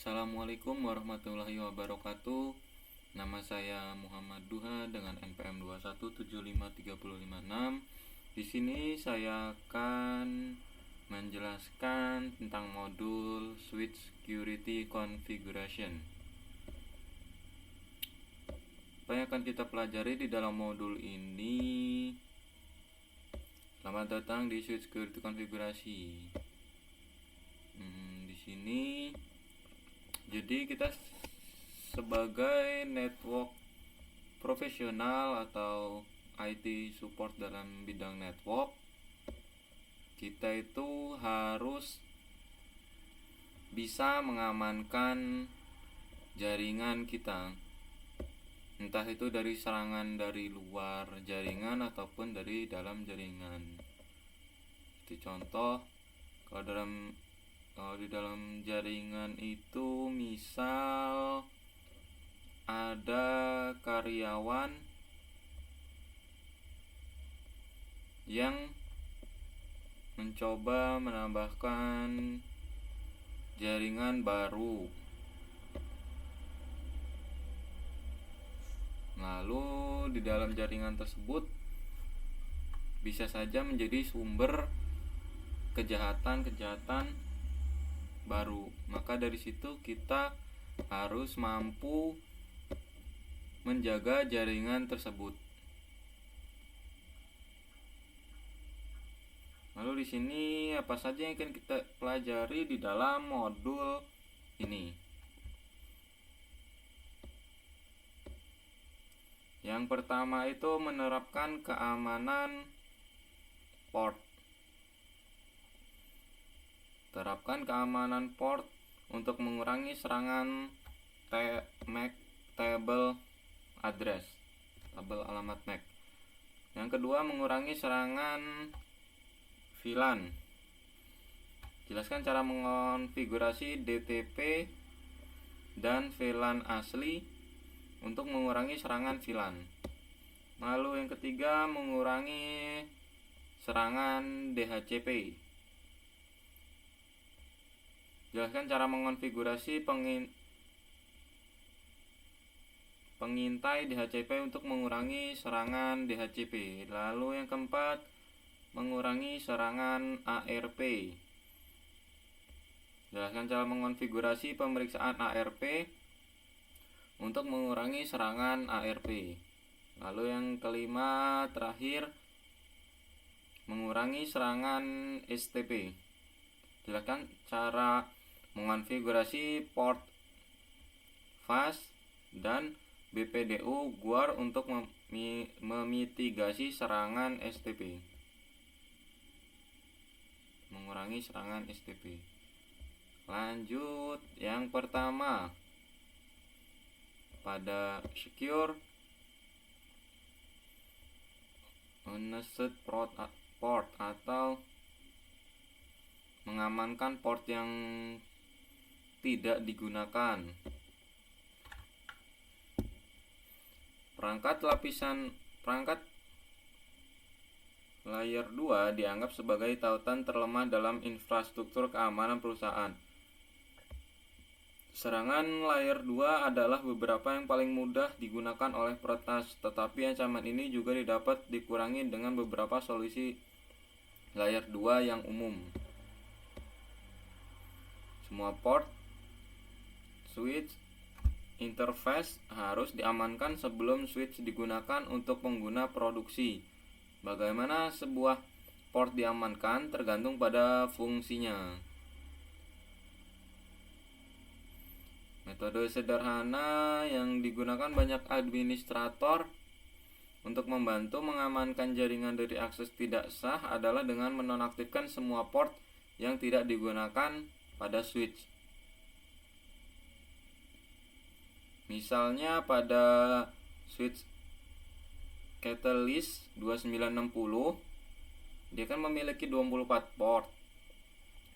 Assalamualaikum warahmatullahi wabarakatuh. Nama saya Muhammad Duha dengan NPM 2175356. Di sini saya akan menjelaskan tentang modul Switch Security Configuration. Apa yang akan kita pelajari di dalam modul ini? Selamat datang di Switch Security Konfigurasi. Di sini jadi kita sebagai network profesional atau IT support dalam bidang network, kita itu harus bisa mengamankan jaringan kita, entah itu dari serangan dari luar jaringan ataupun dari dalam jaringan. Itu contoh, kalau di dalam jaringan itu misal ada karyawan yang mencoba menambahkan jaringan baru, lalu di dalam jaringan tersebut bisa saja menjadi sumber kejahatan baru. Maka dari situ kita harus mampu menjaga jaringan tersebut. Lalu di sini apa saja yang akan kita pelajari di dalam modul ini? Yang pertama itu menerapkan keamanan port. Terapkan keamanan port untuk mengurangi serangan MAC table address, tabel alamat MAC. Yang kedua, mengurangi serangan VLAN. Jelaskan cara mengonfigurasi DTP dan VLAN asli untuk mengurangi serangan VLAN. Lalu yang ketiga, mengurangi serangan DHCP. Jelaskan cara mengonfigurasi pengintai DHCP untuk mengurangi serangan DHCP. Lalu yang keempat, mengurangi serangan ARP. Jelaskan cara mengonfigurasi pemeriksaan ARP untuk mengurangi serangan ARP. Lalu yang kelima, terakhir, mengurangi serangan STP. Jelaskan cara mengonfigurasi port fast dan BPDU GUAR untuk memitigasi serangan STP. Mengurangi serangan STP. Lanjut, yang pertama, pada secure unused port atau mengamankan port yang tidak digunakan. Perangkat layer 2 dianggap sebagai tautan terlemah dalam infrastruktur keamanan perusahaan. Serangan layer 2 adalah beberapa yang paling mudah digunakan oleh peretas, tetapi ancaman ini juga dapat dikurangi dengan beberapa solusi layer 2 yang umum. Semua port, switch, interface harus diamankan sebelum switch digunakan untuk pengguna produksi. Bagaimana sebuah port diamankan tergantung pada fungsinya. Metode sederhana yang digunakan banyak administrator untuk membantu mengamankan jaringan dari akses tidak sah adalah dengan menonaktifkan semua port yang tidak digunakan pada switch. Misalnya pada switch Catalyst 2960, dia kan memiliki 24 port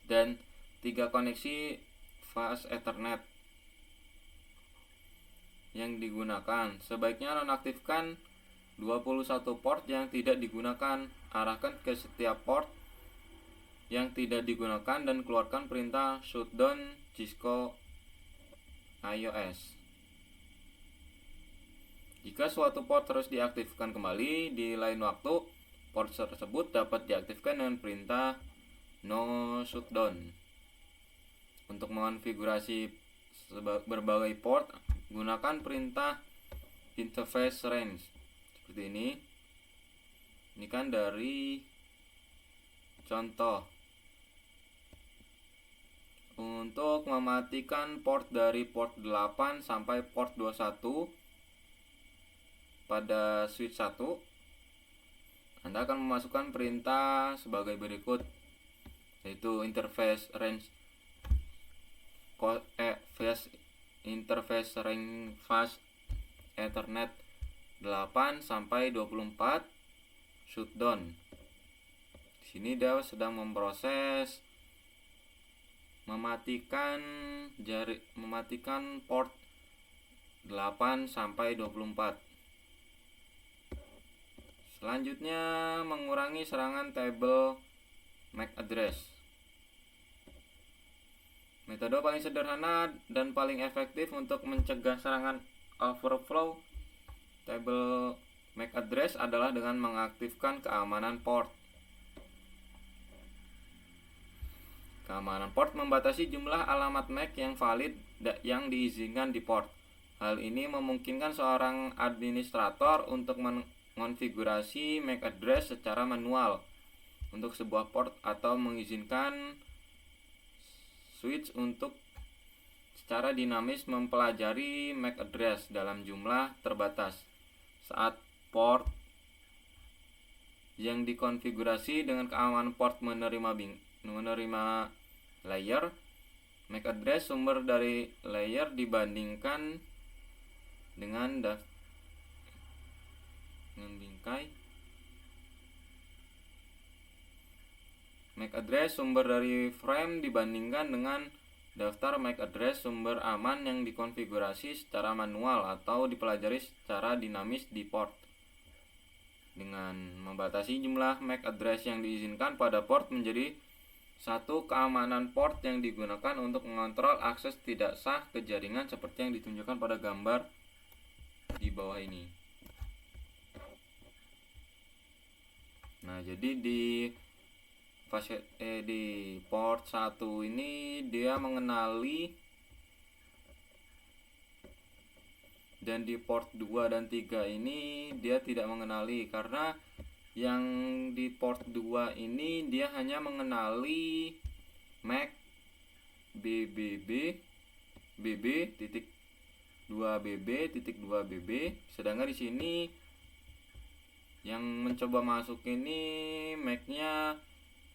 dan 3 koneksi fast Ethernet yang digunakan. Sebaiknya nonaktifkan 21 port yang tidak digunakan. Arahkan ke setiap port yang tidak digunakan dan keluarkan perintah shutdown Cisco iOS. Jika suatu port terus diaktifkan kembali di lain waktu, port tersebut dapat diaktifkan dengan perintah no shutdown. Untuk mengonfigurasi berbagai port, gunakan perintah interface range seperti ini. Ini kan dari contoh. Untuk mematikan port dari port 8 sampai port 21 pada switch 1, Anda akan memasukkan perintah sebagai berikut, yaitu interface range fast Ethernet 8 sampai 24 shutdown. Di sini dia sedang memproses mematikan port 8 sampai 24. Selanjutnya, mengurangi serangan table MAC address. Metode paling sederhana dan paling efektif untuk mencegah serangan overflow table MAC address adalah dengan mengaktifkan keamanan port. Keamanan port membatasi jumlah alamat MAC yang valid yang diizinkan di port. Hal ini memungkinkan seorang administrator untuk mengonfigurasi MAC address secara manual untuk sebuah port atau mengizinkan switch untuk secara dinamis mempelajari MAC address dalam jumlah terbatas. Saat port yang dikonfigurasi dengan keamanan port menerima layer MAC address sumber dari layer dibandingkan dengan bingkai MAC address sumber dari frame dibandingkan dengan daftar MAC address sumber aman yang dikonfigurasi secara manual atau dipelajari secara dinamis di port. Dengan membatasi jumlah MAC address yang diizinkan pada port menjadi satu keamanan port yang digunakan untuk mengontrol akses tidak sah ke jaringan seperti yang ditunjukkan pada gambar di bawah ini. Nah, jadi di port 1 ini dia mengenali, dan di port 2 dan 3 ini dia tidak mengenali, karena yang di port 2 ini dia hanya mengenali MAC BB.2BB.2BB, sedangkan di sini yang mencoba masuk ini MAC-nya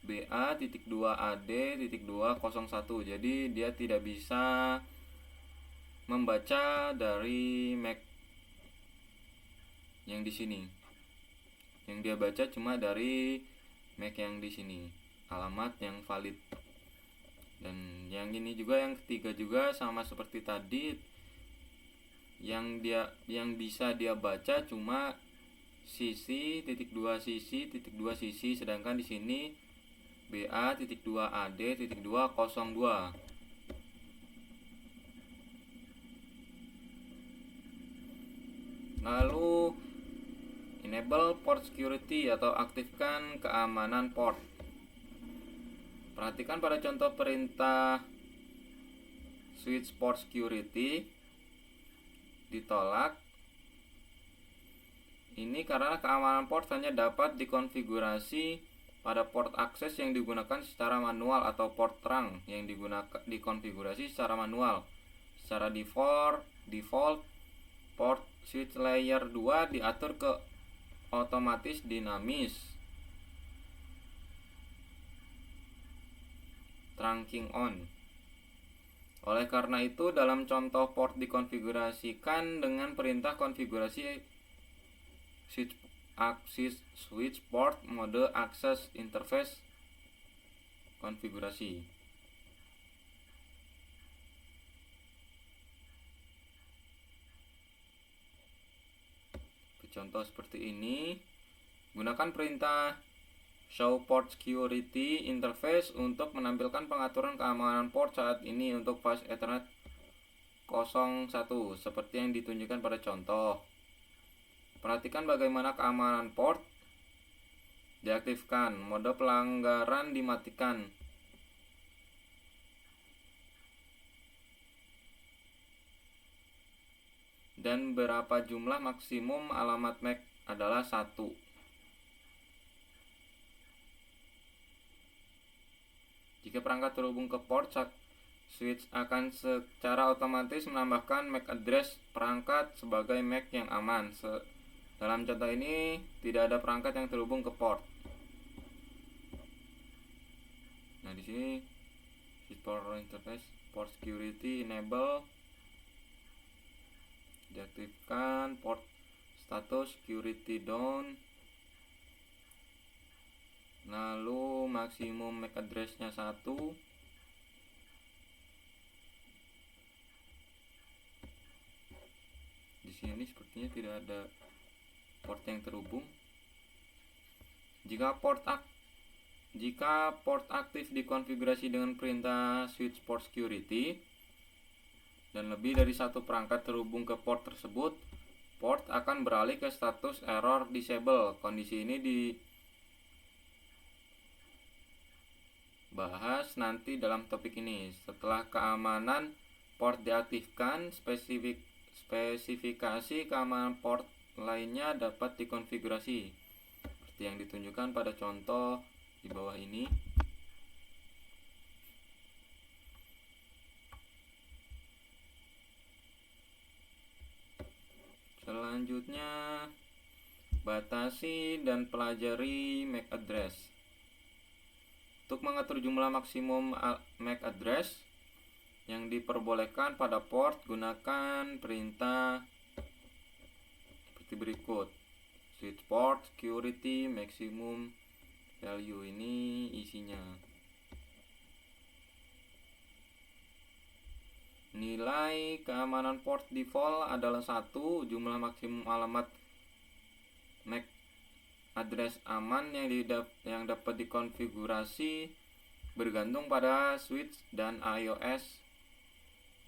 BA.2AD.201. Jadi dia tidak bisa membaca dari MAC yang di sini. Yang dia baca cuma dari MAC yang di sini, alamat yang valid. Dan yang ini juga, yang ketiga juga sama seperti tadi, yang bisa dia baca cuma sisi .2 sisi, sedangkan di sini BA.2AD.202. Lalu enable port security atau aktifkan keamanan port. Perhatikan pada contoh perintah switch port security ditolak. Ini karena keamanan port hanya dapat dikonfigurasi pada port akses yang digunakan secara manual atau port terang yang dikonfigurasi secara manual. Secara default port switch layer 2 diatur ke otomatis dinamis trunking on. Oleh karena itu, dalam contoh port dikonfigurasikan dengan perintah konfigurasi switch port mode access interface konfigurasi. Contoh seperti ini. Gunakan perintah show port security interface untuk menampilkan pengaturan keamanan port saat ini untuk fast Ethernet 01 seperti yang ditunjukkan pada contoh. Perhatikan bagaimana keamanan port diaktifkan, mode pelanggaran dimatikan. Dan berapa jumlah maksimum alamat MAC adalah 1. Jika perangkat terhubung ke port, switch akan secara otomatis menambahkan MAC address perangkat sebagai MAC yang aman. Dalam contoh ini tidak ada perangkat yang terhubung ke port. Nah, di sini switch port interface, port security enable diaktifkan, port status security down, lalu maksimum MAC address-nya 1. Di sini sepertinya tidak ada port yang terhubung. Jika port aktif dikonfigurasi dengan perintah switch port security dan lebih dari satu perangkat terhubung ke port tersebut, port akan beralih ke status error disable. Kondisi ini dibahas nanti dalam topik ini. Setelah keamanan port diaktifkan, spesifikasi keamanan port lainnya dapat dikonfigurasi seperti yang ditunjukkan pada contoh di bawah ini. Selanjutnya, batasi dan pelajari MAC address. Untuk mengatur jumlah maksimum MAC address yang diperbolehkan pada port, gunakan perintah seperti berikut. Switch port security maximum value, ini isinya. Nilai keamanan port default adalah 1. Jumlah maksimum alamat MAC address aman yang dapat dikonfigurasi bergantung pada switch dan iOS.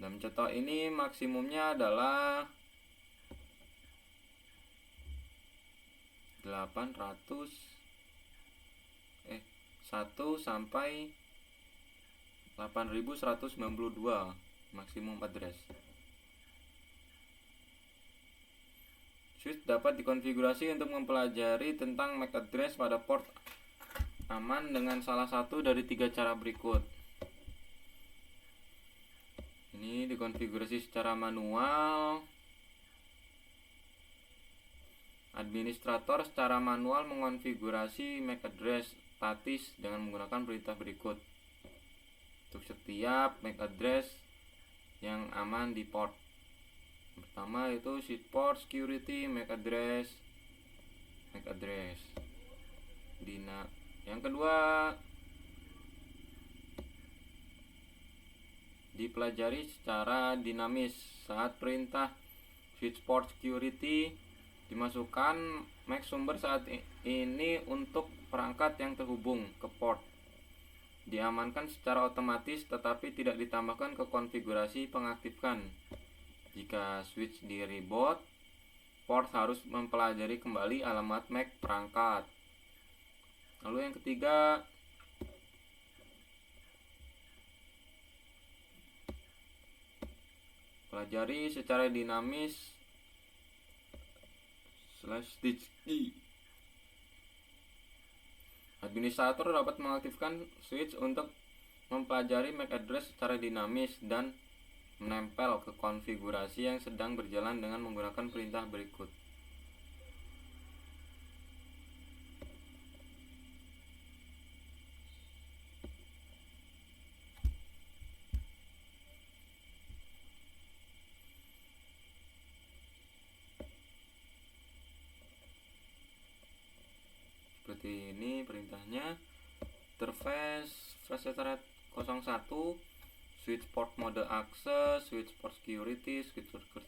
Dalam contoh ini maksimumnya adalah 1 sampai 8192 maksimum address. Switch dapat dikonfigurasi untuk mempelajari tentang MAC address pada port aman dengan salah satu dari 3 cara berikut. Ini dikonfigurasi secara manual. Administrator secara manual mengonfigurasi MAC address statis dengan menggunakan perintah berikut untuk setiap MAC address yang aman di port. Pertama itu switch port security MAC address. Yang kedua, dipelajari secara dinamis saat perintah switch port security dimasukkan. MAC sumber saat ini untuk perangkat yang terhubung ke port diamankan secara otomatis tetapi tidak ditambahkan ke konfigurasi pengaktifkan. Jika switch di reboot, port harus mempelajari kembali alamat MAC perangkat. Lalu yang ketiga, pelajari secara dinamis /i. Administrator dapat mengaktifkan switch untuk mempelajari MAC address secara dinamis dan menempel ke konfigurasi yang sedang berjalan dengan menggunakan perintah berikut. Seperti ini perintahnya. Interface facilitator 01, switch port mode access, switch port security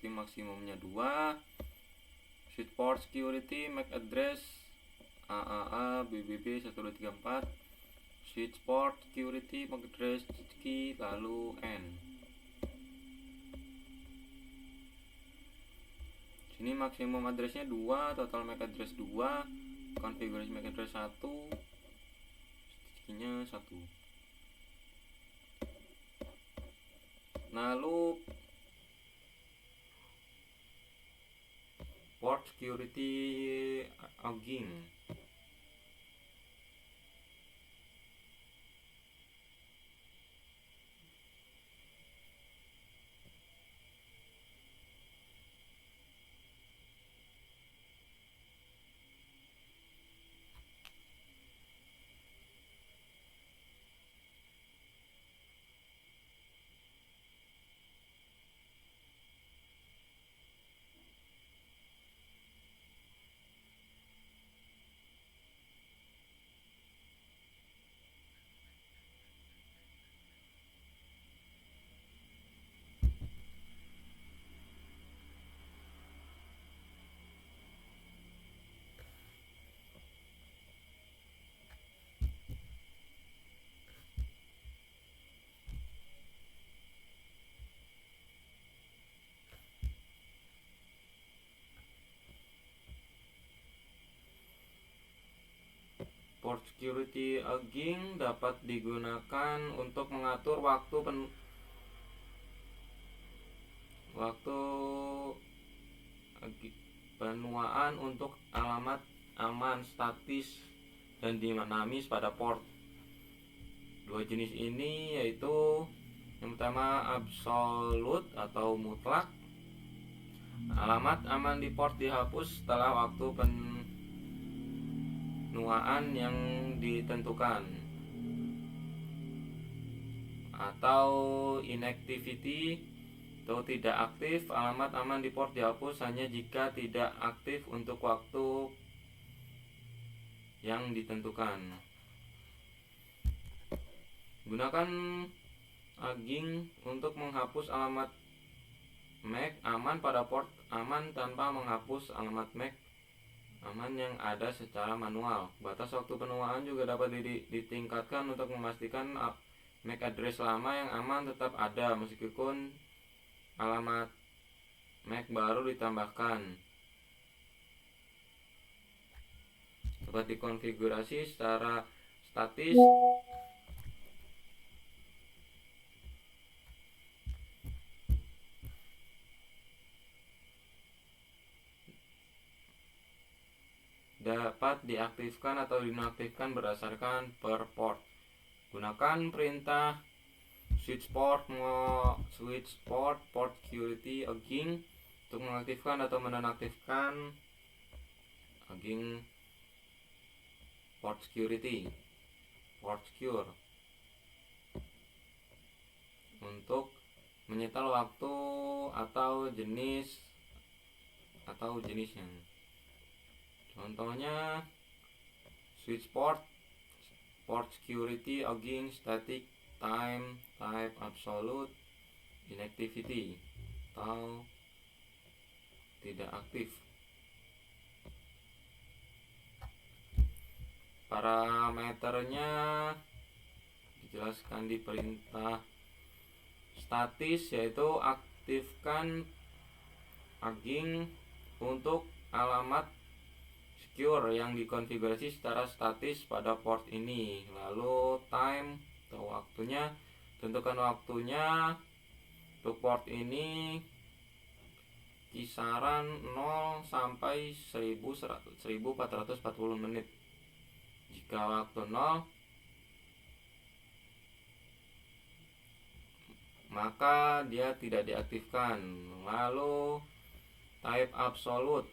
maksimumnya 2, switch port security MAC address AAA BBB 1234, switch port security MAC address key lalu N. Sini maksimum addressnya 2, total MAC address 2, konfigurasi MAC address 1, statistikinya 1. Lalu port security logging. Port security logging dapat digunakan untuk mengatur waktu penuaan untuk alamat aman statis dan dinamis pada port. Dua jenis ini yaitu yang pertama absolut atau mutlak. Alamat aman di port dihapus setelah waktu penuaan yang ditentukan. Atau inactivity atau tidak aktif, alamat aman di port dihapus hanya jika tidak aktif untuk waktu yang ditentukan. Gunakan logging untuk menghapus alamat MAC aman pada port aman tanpa menghapus alamat MAC aman yang ada secara manual. Batas waktu penuaan juga dapat ditingkatkan untuk memastikan MAC address lama yang aman tetap ada meskipun alamat MAC baru ditambahkan. Dapat dikonfigurasi secara statis dapat diaktifkan atau dinonaktifkan berdasarkan per port. Gunakan perintah switch port security logging untuk mengaktifkan atau menonaktifkan logging port secure untuk menyetel waktu atau jenisnya. Contohnya switch port security logging static time type absolute inactivity atau tidak aktif. Parameternya dijelaskan di perintah statis, yaitu aktifkan logging untuk alamat secure yang dikonfigurasi secara statis pada port ini. Lalu time atau waktunya, tentukan waktunya untuk port ini kisaran 0 sampai 1440 menit. Jika waktu 0 maka dia tidak diaktifkan. Lalu type absolute,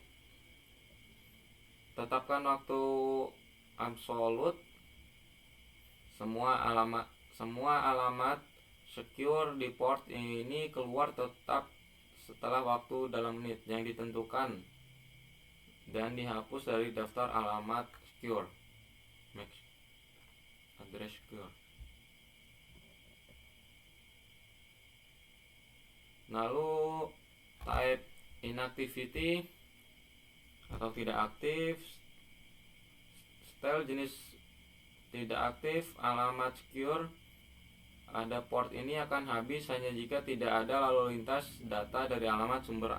tetapkan waktu absolut. Semua alamat secure di port ini keluar tetap setelah waktu dalam menit yang ditentukan dan dihapus dari daftar alamat secure MAC address secure. Lalu type inactivity atau tidak aktif, style jenis tidak aktif, alamat secure pada port ini akan habis hanya jika tidak ada lalu lintas data dari alamat sumber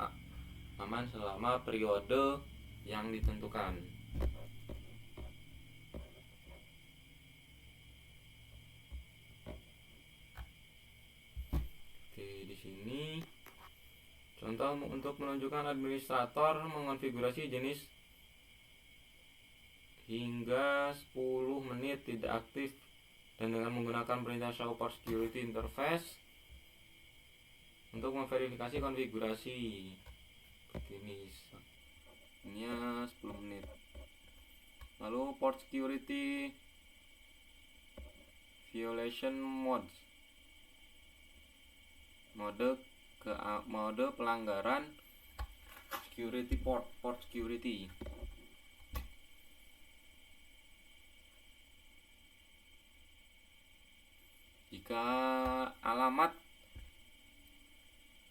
aman selama periode yang ditentukan. Oke, di sini contoh untuk menunjukkan administrator mengonfigurasi jenis hingga 10 menit tidak aktif dan dengan menggunakan perintah show port security interface untuk memverifikasi konfigurasi. Begini, ini 10 menit. Lalu port security violation mode, mode pelanggaran security port security. Jika alamat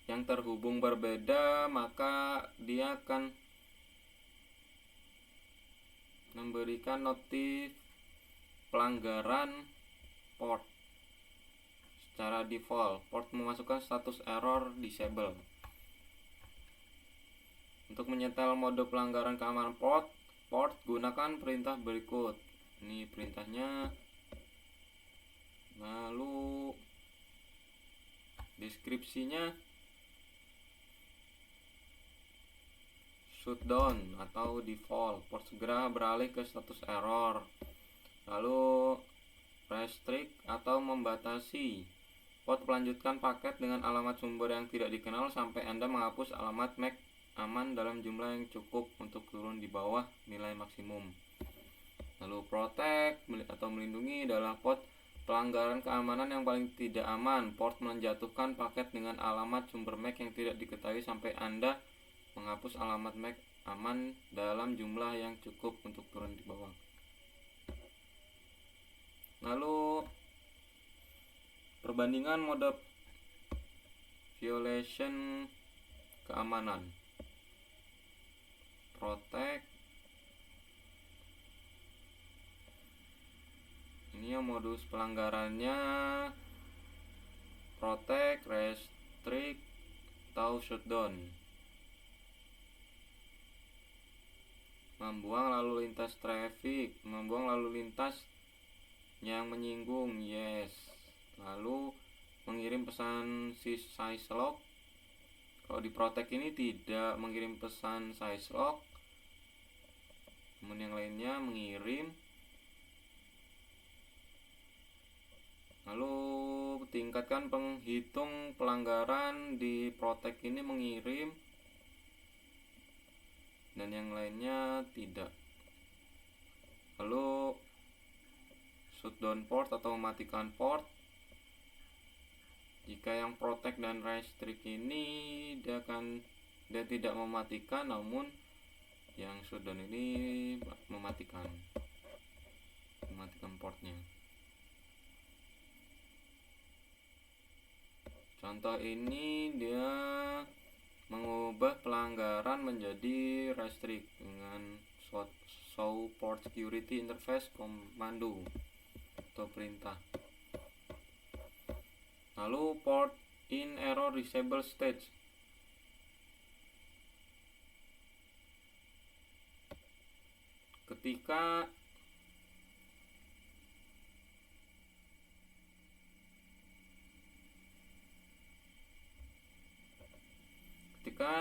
yang terhubung berbeda, maka dia akan memberikan notif pelanggaran port secara default. Port memasukkan status error disable. Untuk menyetel mode pelanggaran keamanan port, gunakan perintah berikut. Ini perintahnya. Lalu deskripsinya shutdown atau default, port segera beralih ke status error. Lalu restrict atau membatasi, port melanjutkan paket dengan alamat sumber yang tidak dikenal sampai Anda menghapus alamat MAC aman dalam jumlah yang cukup untuk turun di bawah nilai maksimum. Lalu protect atau melindungi adalah port pelanggaran keamanan yang paling tidak aman. Port menjatuhkan paket dengan alamat sumber MAC yang tidak diketahui sampai Anda menghapus alamat MAC aman dalam jumlah yang cukup untuk turun di bawah. Lalu perbandingan mode violation keamanan. Protect, ini yang modus pelanggarannya protect, restrict, atau shutdown. Membuang lalu lintas traffic, membuang lalu lintas yang menyinggung, yes. Lalu mengirim pesan size lock. Kalau di protect ini tidak mengirim pesan size lock, namun yang lainnya mengirim. Lalu tingkatkan penghitung pelanggaran, di protect ini mengirim dan yang lainnya tidak. Lalu shutdown port atau mematikan port, jika yang protect dan restrict ini dia tidak mematikan, namun yang shutdown ini mematikan portnya. Contoh ini dia mengubah pelanggaran menjadi restrict dengan show port security interface komando atau perintah. Lalu port in error disable stage. Ketika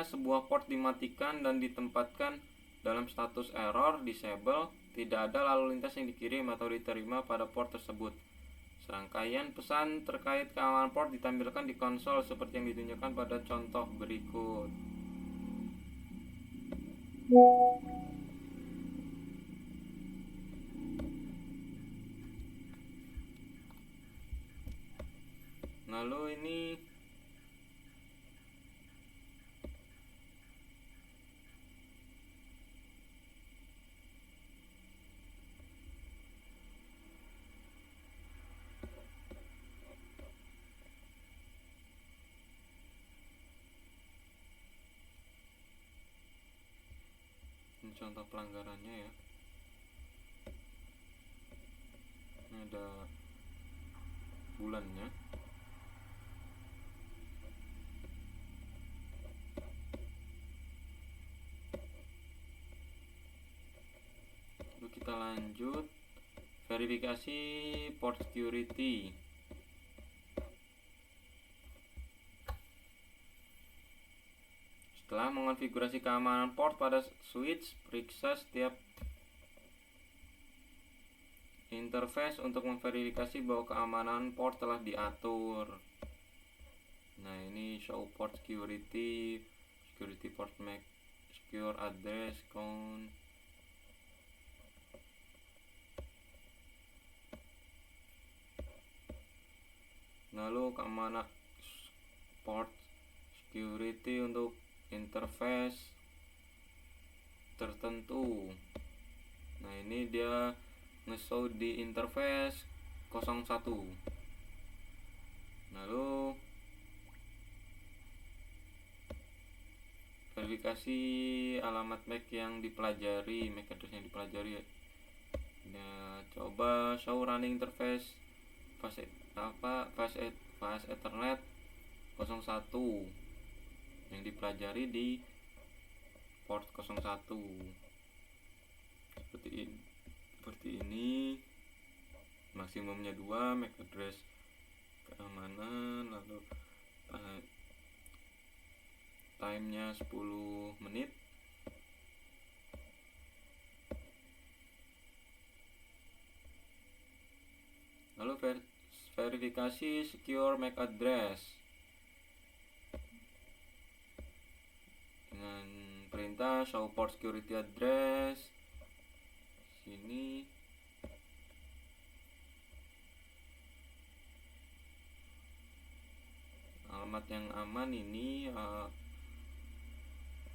sebuah port dimatikan dan ditempatkan dalam status error disable, tidak ada lalu lintas yang dikirim atau diterima pada port tersebut. Serangkaian pesan terkait keamanan port ditampilkan di konsol seperti yang ditunjukkan pada contoh berikut. Lalu ini contoh pelanggarannya ya. Ini ada bulannya. kita lanjut verifikasi port security. Setelah mengonfigurasi keamanan port pada switch, periksa setiap interface untuk memverifikasi bahwa keamanan port telah diatur. Nah, ini show port security port make secure address count. Lalu keamanan port security untuk interface tertentu. Nah, ini dia nge-show di interface 01. Lalu verifikasi alamat MAC yang dipelajari, MAC address yang dipelajari. Nah, coba show running interface fast Ethernet 01 yang dipelajari di port 01. Seperti ini. Maksimumnya 2, MAC address keamanan, lalu time-nya 10 menit. Lalu verifikasi secure MAC address dengan perintah show port security address. Sini alamat yang aman ini,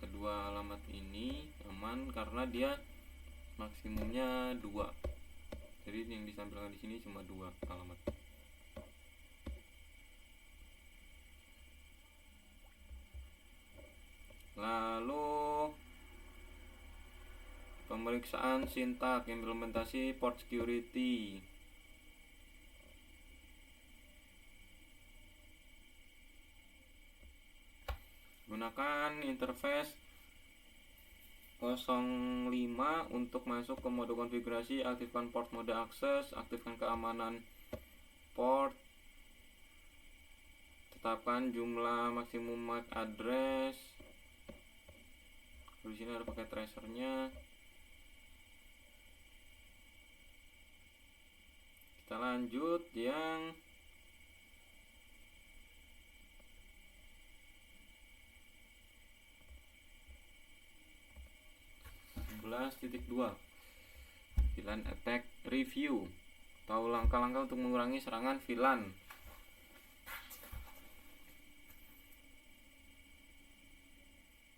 kedua alamat ini aman karena dia maksimumnya 2. Jadi yang ditampilkan di sini cuma 2 alamat. Lalu pemeriksaan sintak implementasi port security. Gunakan interface 05 untuk masuk ke mode konfigurasi. Aktifkan port mode akses, aktifkan keamanan port, tetapkan jumlah maksimum MAC address. Di sini ada pakai tracernya. Kita lanjut yang 11.2 VLAN attack review, atau langkah-langkah untuk mengurangi serangan VLAN.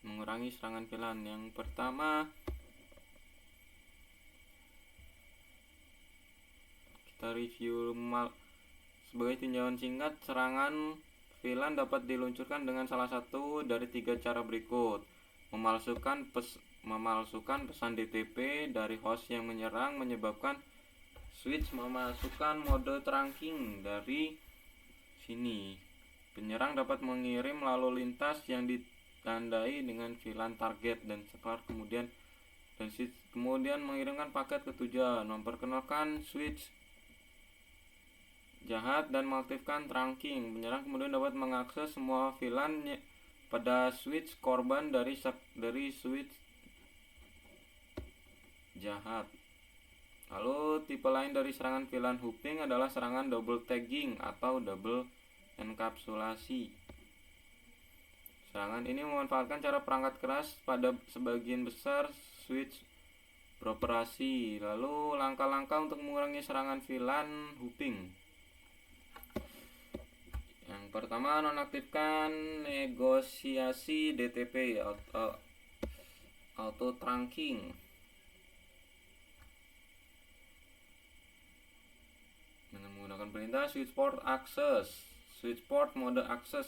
Mengurangi serangan VLAN, yang pertama kita review sebagai tinjauan singkat. Serangan VLAN dapat diluncurkan dengan salah satu dari 3 cara berikut: memalsukan pesan DTP dari host yang menyerang, menyebabkan switch memasukkan mode trunking dari sini. Penyerang dapat mengirim lalu lintas yang ditandai dengan VLAN target dan sekelar, kemudian mengirimkan paket ke tujuan, memperkenalkan switch jahat dan mengaktifkan trunking. Penyerang kemudian dapat mengakses semua VLAN pada switch korban dari switch jahat. Lalu tipe lain dari serangan VLAN hooping adalah serangan double tagging atau double enkapsulasi. Serangan ini memanfaatkan cara perangkat keras pada sebagian besar switch beroperasi. Lalu langkah-langkah untuk mengurangi serangan VLAN hooping. Yang pertama, nonaktifkan negosiasi DTP atau auto trunking dengan menggunakan perintah switch port mode access.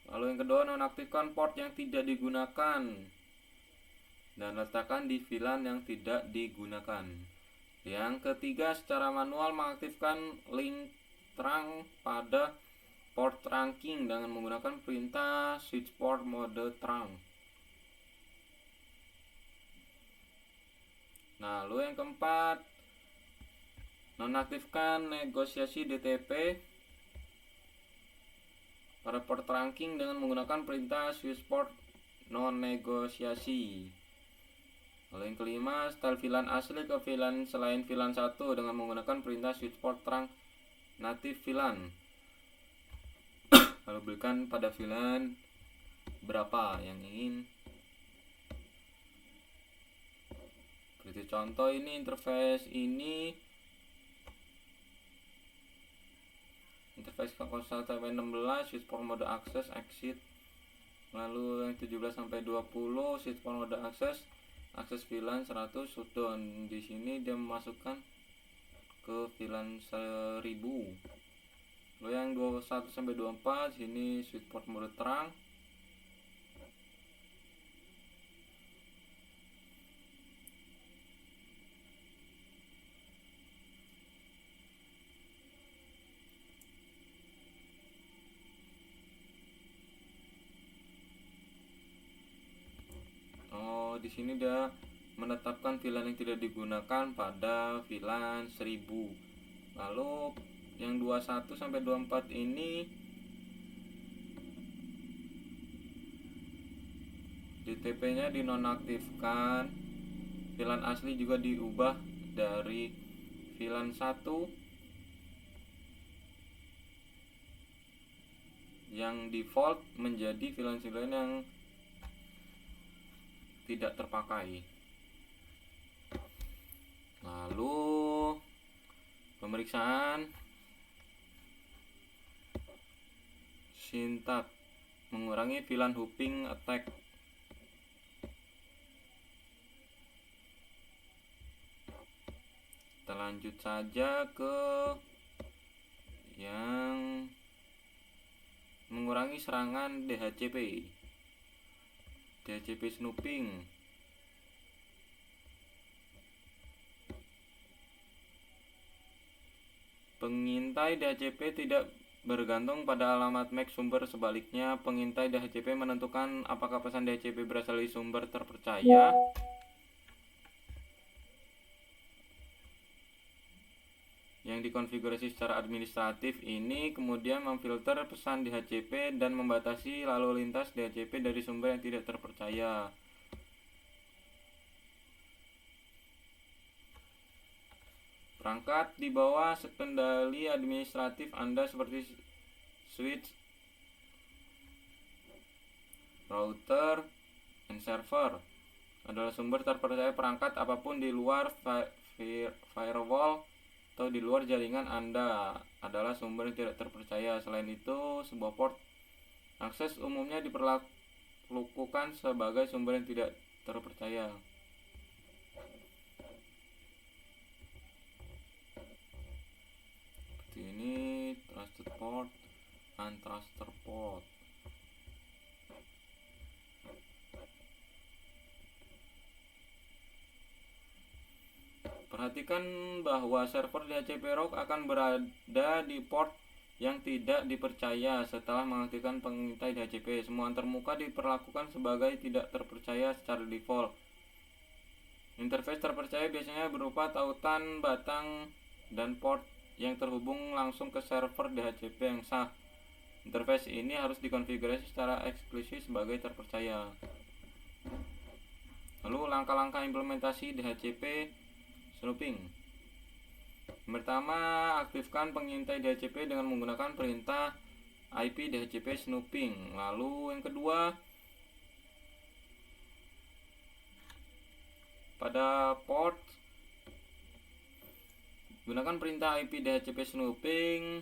Lalu yang kedua, nonaktifkan port yang tidak digunakan dan letakkan di VLAN yang tidak digunakan. Yang ketiga, secara manual mengaktifkan link trunk pada port trunking dengan menggunakan perintah switch port mode trunk. Lalu yang keempat, nonaktifkan negosiasi DTP pada port trunking dengan menggunakan perintah switch port non negosiasi. Lalu yang kelima, style VLAN asli ke VLAN selain VLAN 1 dengan menggunakan perintah switch port trunk native VLAN. Lalu berikan pada VLAN berapa yang ingin. Seperti contoh ini interface interface 0-16 switch port mode access exit. Lalu yang 17 sampai 20 switch port mode access VLAN 100 shutdown. Di sini dia memasukkan ke VLAN 1000. Lalu yang 21 sampai 24 sini switch port mode terang. Di sini dia menetapkan VLAN yang tidak digunakan pada VLAN 1000. Lalu yang 21 sampai 24 ini DTP-nya dinonaktifkan. VLAN asli juga diubah dari VLAN 1 yang default menjadi VLAN yang tidak terpakai. Lalu pemeriksaan Syntap mengurangi VLAN hopping attack. Kita lanjut saja ke yang mengurangi serangan DHCP snooping. Pengintai DHCP tidak bergantung pada alamat MAC sumber. Sebaliknya, pengintai DHCP menentukan apakah pesan DHCP berasal dari sumber terpercaya yang dikonfigurasi secara administratif. Ini kemudian memfilter pesan DHCP dan membatasi lalu lintas DHCP dari sumber yang tidak terpercaya. Perangkat di bawah kendali administratif Anda seperti switch, router, dan server adalah sumber terpercaya. Perangkat apapun di luar firewall atau di luar jaringan Anda adalah sumber yang tidak terpercaya. Selain itu, sebuah port akses umumnya diperlakukan sebagai sumber yang tidak terpercaya. Seperti ini, trusted port, untrusted port. Perhatikan bahwa server DHCP rogue akan berada di port yang tidak dipercaya setelah mengaktifkan pengintai DHCP. Semua antarmuka diperlakukan sebagai tidak terpercaya secara default. Interface terpercaya biasanya berupa tautan batang dan port yang terhubung langsung ke server DHCP yang sah. Interface ini harus dikonfigurasi secara eksplisit sebagai terpercaya. Lalu langkah-langkah implementasi DHCP snooping. Pertama, aktifkan pengintai DHCP dengan menggunakan perintah IP DHCP snooping. Lalu yang kedua, pada port gunakan perintah IP DHCP snooping.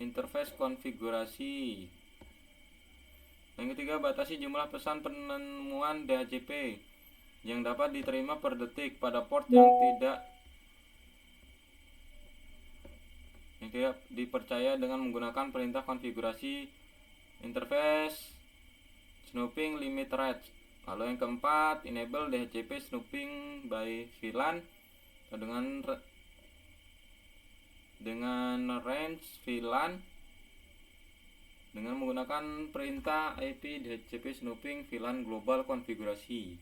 Interface konfigurasi. Yang ketiga, batasi jumlah pesan penemuan DHCP yang dapat diterima per detik pada port yang tidak dipercaya dengan menggunakan perintah konfigurasi interface snooping limit range. Lalu yang keempat, enable DHCP snooping by VLAN atau dengan range VLAN dengan menggunakan perintah IP DHCP snooping VLAN global konfigurasi.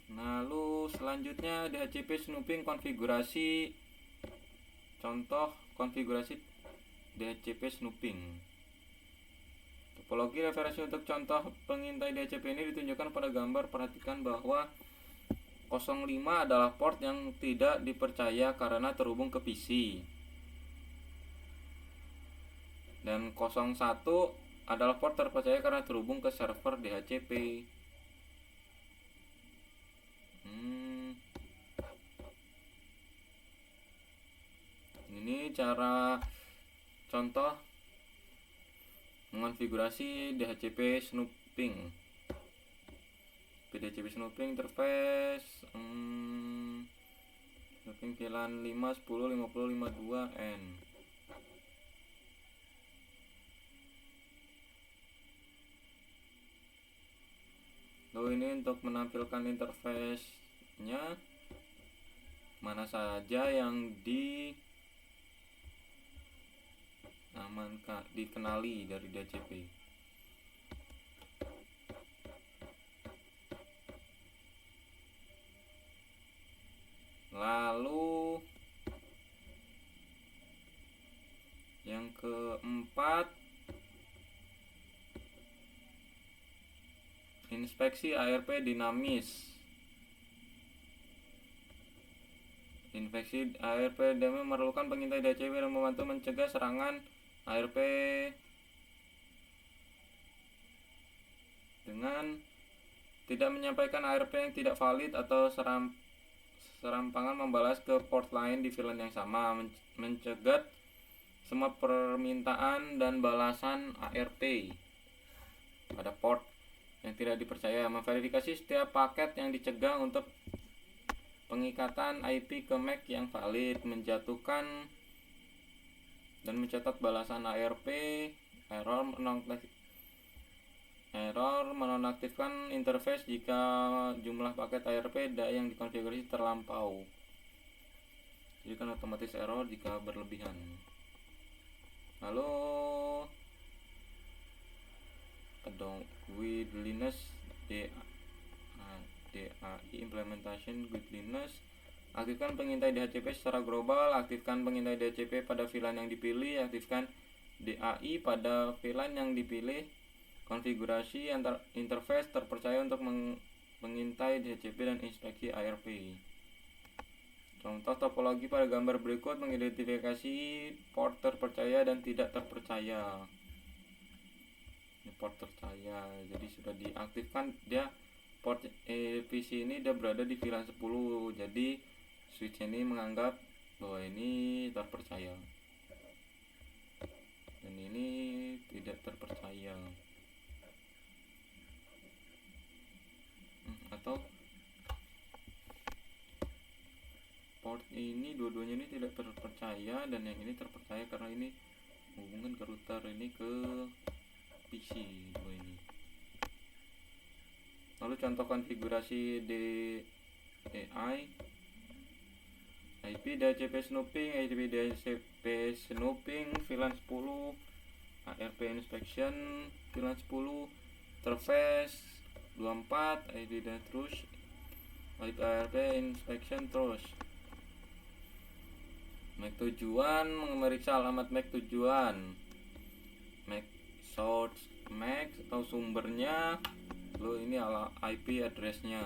Lalu selanjutnya DHCP snooping konfigurasi, contoh konfigurasi DHCP snooping. Topologi referensi untuk contoh pengintai DHCP ini ditunjukkan pada gambar. Perhatikan bahwa 05 adalah port yang tidak dipercaya karena terhubung ke PC. Dan 01 adalah port terpercaya karena terhubung ke server DHCP. Ini cara contoh mengonfigurasi DHCP snooping. DHCP snooping interface snooping VLAN 5, 10, 50, 52N. Lalu ini untuk menampilkan interface-nya, mana saja yang dikenali dari DHCP. Lalu yang keempat, inspeksi ARP dinamis. Inspeksi ARP dinamis memerlukan pengintai DHCP yang membantu mencegah serangan ARP dengan tidak menyampaikan ARP yang tidak valid atau serampangan membalas ke port lain di VLAN yang sama, mencegat semua permintaan dan balasan ARP pada port yang tidak dipercaya, memverifikasi setiap paket yang dicegah untuk pengikatan IP ke MAC yang valid, menjatuhkan dan mencatat balasan ARP, error menonaktifkan interface jika jumlah paket ARP yang dikonfigurasi terlampau. Jadi kan otomatis error jika berlebihan. Lalu Guideliness DAI implementation guideliness. Aktifkan pengintai DHCP secara global, aktifkan pengintai DHCP pada VLAN yang dipilih, aktifkan DAI pada VLAN yang dipilih, konfigurasi interface terpercaya untuk mengintai DHCP dan inspeksi ARP. Contoh topologi pada gambar berikut mengidentifikasi port terpercaya dan tidak terpercaya. Ini port terpercaya, jadi sudah diaktifkan, dia port PC ini udah berada di VLAN 10, jadi switch ini menganggap bahwa ini terpercaya dan ini tidak terpercaya. Atau port ini dua-duanya ini tidak terpercaya dan yang ini terpercaya karena ini menghubungkan ke router ini ke PC dua ini. Lalu contoh konfigurasi DAI, IP DHCP snooping, IP DHCP snooping VLAN 10, ARP inspection VLAN 10, interface 24, IP dan terus IP ARP inspection terus. MAC tujuan, memeriksa alamat MAC tujuan, MAC source MAC atau sumbernya, lalu ini IP addressnya.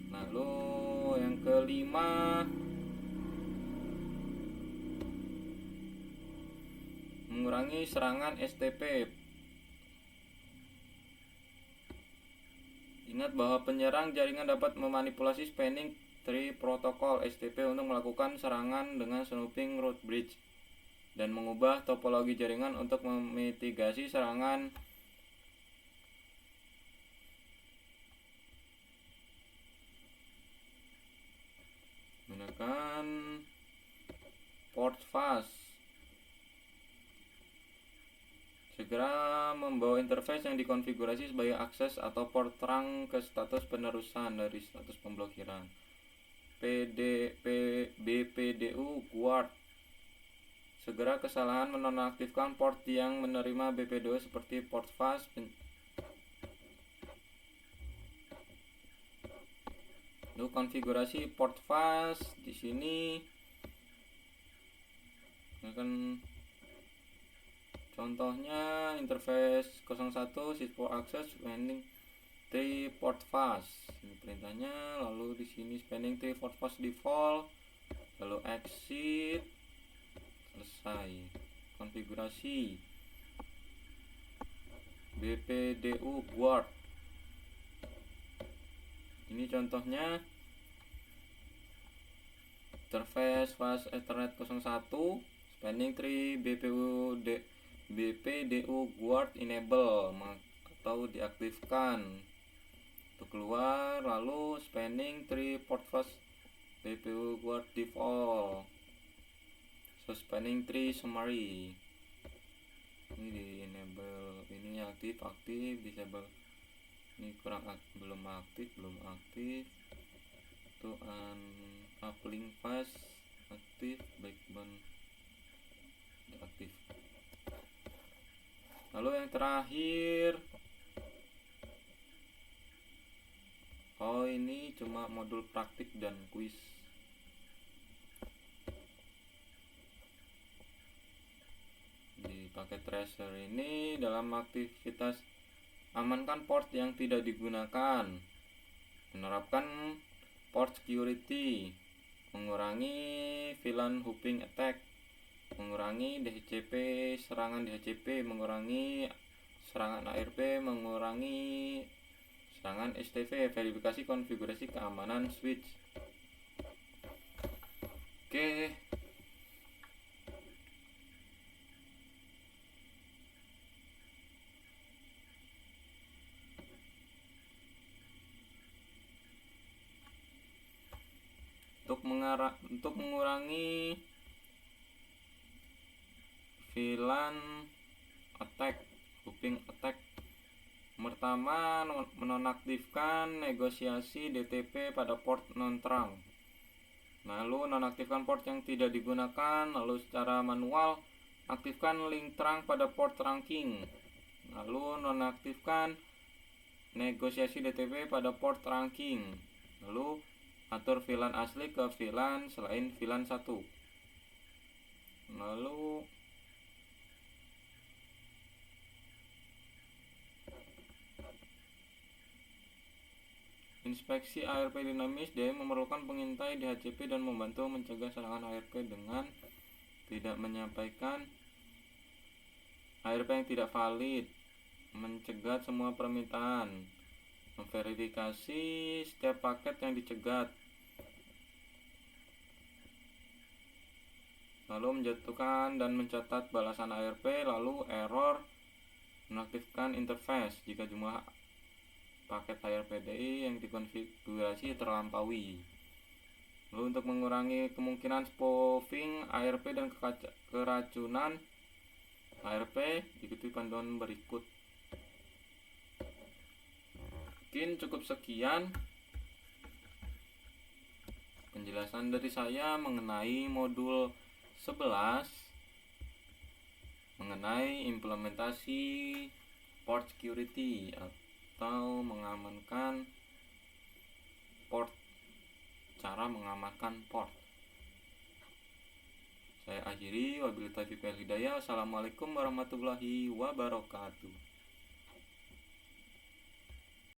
Lalu yang kelima, mengurangi serangan STP. Ingat bahwa penyerang jaringan dapat memanipulasi spanning tree protokol STP untuk melakukan serangan dengan snooping root bridge dan mengubah topologi jaringan untuk memitigasi serangan. Gunakan port fast. Segera membawa interface yang dikonfigurasi sebagai akses atau port terang ke status penerusan dari status pemblokiran. BPDU Guard Segera kesalahan menonaktifkan port yang menerima BPDO seperti port fast. Untuk konfigurasi port fast di sini akan contohnya interface 01 sysport access spanning tree port fast. Ini perintahnya. Lalu di sini spanning tree port fast default, lalu exit, selesai. Konfigurasi BPDU guard. Ini contohnya interface fast ethernet 01 spanning tree BPDU guard enable atau diaktifkan. Untuk keluar, lalu spanning tree port fast BPDU guard default. So spanning tree summary. Ini di enable, ini aktif, disable. Ini belum aktif. Itu uplink fast aktif, backbone aktif. Lalu yang terakhir, ini cuma modul praktik dan kuis. Di paket tracer ini dalam aktivitas amankan port yang tidak digunakan, menerapkan port security, mengurangi VLAN hopping attack, mengurangi DHCP, serangan DHCP, mengurangi serangan ARP, mengurangi serangan STV, verifikasi konfigurasi keamanan switch. Oke. Untuk mengurangi VLAN attack, hopping attack, pertama menonaktifkan negosiasi DTP pada port non terang. Lalu nonaktifkan port yang tidak digunakan. Lalu secara manual aktifkan link terang pada port trunking. Lalu nonaktifkan negosiasi DTP pada port trunking. Lalu atur VLAN asli ke VLAN selain VLAN 1. Lalu inspeksi ARP dinamis. Dia memerlukan pengintai DHCP dan membantu mencegah serangan ARP dengan tidak menyampaikan ARP yang tidak valid, mencegat semua permintaan, memverifikasi setiap paket yang dicegat, lalu menjatuhkan dan mencatat balasan ARP, lalu error, menaktifkan interface jika jumlah paket ARPDI yang dikonfigurasi terlampaui. Lalu untuk mengurangi kemungkinan spoofing ARP dan keracunan ARP, ikuti panduan berikut. Mungkin cukup sekian penjelasan dari saya mengenai modul 11 mengenai implementasi port security atau mengamankan port, cara mengamankan port. Saya akhiri, wabillahi taufiq wal hidayah. Assalamualaikum warahmatullahi wabarakatuh.